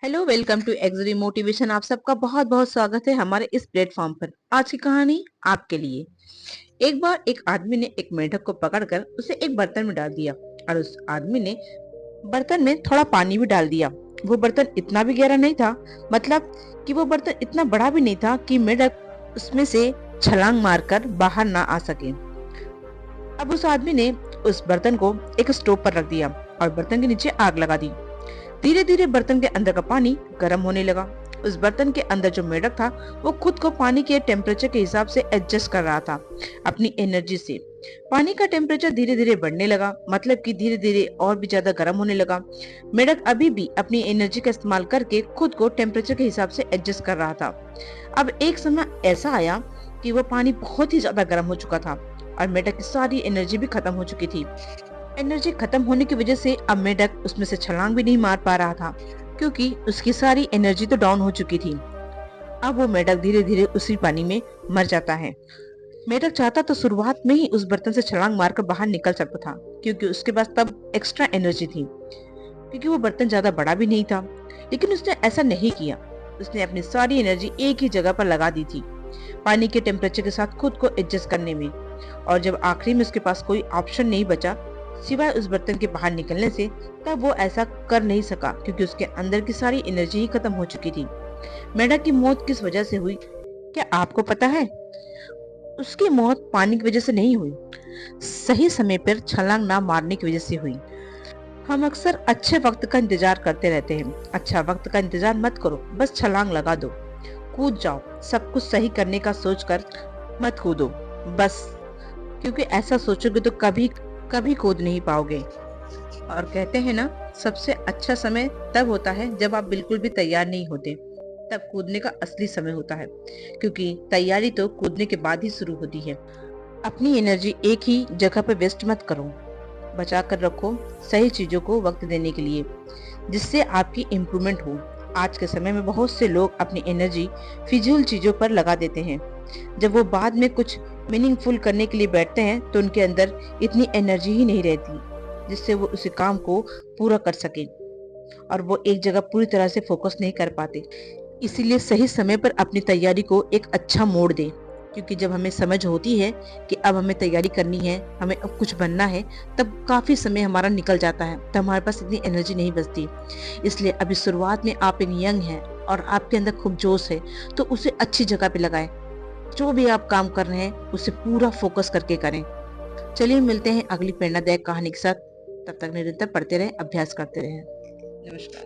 Hello, welcome to एक्सरी motivation. आप सबका बहुत बहुत स्वागत है हमारे इस प्लेटफॉर्म पर। आज की कहानी आपके लिए। एक बार एक आदमी ने एक मेंढक को पकड़कर उसे एक बर्तन में डाल दिया और उस आदमी ने बर्तन में थोड़ा पानी भी डाल दिया। वो बर्तन इतना भी गहरा नहीं था, मतलब कि वो बर्तन इतना बड़ा भी नहीं था कि मेंढक उसमें से छलांग मारकर बाहर ना आ सके। अब उस आदमी ने उस बर्तन को एक स्टोव पर रख दिया और बर्तन के नीचे आग लगा दी। धीरे धीरे बर्तन के अंदर का पानी गर्म होने लगा। उस बर्तन के अंदर जो मेंढक था वो खुद को पानी के टेम्परेचर के हिसाब से एडजस्ट कर रहा था अपनी एनर्जी से। पानी का टेम्परेचर धीरे धीरे बढ़ने लगा, मतलब कि धीरे धीरे और भी ज्यादा गर्म होने लगा। मेंढक अभी भी अपनी एनर्जी का इस्तेमाल करके खुद को टेम्परेचर के हिसाब से एडजस्ट कर रहा था। अब एक समय ऐसा आया कि वो पानी बहुत ही ज्यादा गर्म हो चुका था और मेंढक की सारी एनर्जी भी खत्म हो चुकी थी। एनर्जी खत्म होने की वजह से अब मेंढक उसमें से छलांग भी नहीं मार पा रहा था, क्योंकि उसकी सारी एनर्जी तो डाउन हो चुकी थी। अब वो मेंढक धीरे धीरे उसी पानी में मर जाता है। मेंढक चाहता तो शुरुआत में ही उस बर्तन से छलांग मारकर बाहर निकल सकता था, क्योंकि उसके पास तब एक्स्ट्रा एनर्जी थी, क्योंकि वो बर्तन ज्यादा बड़ा भी नहीं था। लेकिन उसने ऐसा नहीं किया। उसने अपनी सारी एनर्जी एक ही जगह पर लगा दी थी, पानी के टेम्परेचर के साथ खुद को एडजस्ट करने में। और जब आखिरी में उसके पास कोई ऑप्शन नहीं बचा सिवाय उस बर्तन के बाहर निकलने से, तब वो ऐसा कर नहीं सका, क्योंकि उसके अंदर की सारी एनर्जी ही खत्म हो चुकी थी। मेंढक की मौत किस वजह से हुई, क्या आपको पता है? उसकी मौत पानी की वजह से नहीं हुई, सही समय पर छलांग ना मारने की वजह से हुई। हम अक्सर अच्छे वक्त का इंतजार करते रहते हैं। अच्छा वक्त का इंतजार मत करो, बस छलांग लगा दो, कूद जाओ। सब कुछ सही करने का सोचकर मत कूदो बस, क्योंकि ऐसा सोचोगे तो कभी कभी कूद नहीं पाओगे। और कहते हैं ना, सबसे अच्छा समय तब होता है जब आप बिल्कुल भी तैयार नहीं होते। तब कूदने का असली समय होता है, क्योंकि तैयारी तो कूदने के बाद ही शुरू होती है। अपनी एनर्जी एक ही जगह पर वेस्ट मत करो, बचा कर रखो सही चीजों को वक्त देने के लिए, जिससे आपकी इम्प्रूवमेंट हो। आज के समय में बहुत से लोग अपनी एनर्जी फिजूल चीजों पर लगा देते हैं। जब वो बाद में कुछ मीनिंगफुल करने के लिए बैठते हैं तो उनके अंदर इतनी एनर्जी ही नहीं रहती जिससे वो उस काम को पूरा कर सके, और वो एक जगह पूरी तरह से फोकस नहीं कर पाते। इसीलिए सही समय पर अपनी तैयारी को एक अच्छा मोड़ दें, क्योंकि जब हमें समझ होती है कि अब हमें तैयारी करनी है, हमें अब कुछ बनना है, तब काफी समय हमारा निकल जाता है, तब हमारे पास इतनी एनर्जी नहीं बचती। इसलिए अभी शुरुआत में आप एक यंग हैं और आपके अंदर खूब जोश है, तो उसे अच्छी जगह पे लगाएं। जो भी आप काम कर रहे हैं उसे पूरा फोकस करके करें। चलिए मिलते हैं अगली प्रेरणादायक कहानी के साथ। तब तक निरंतर पढ़ते रहें, अभ्यास करते रहें। नमस्कार।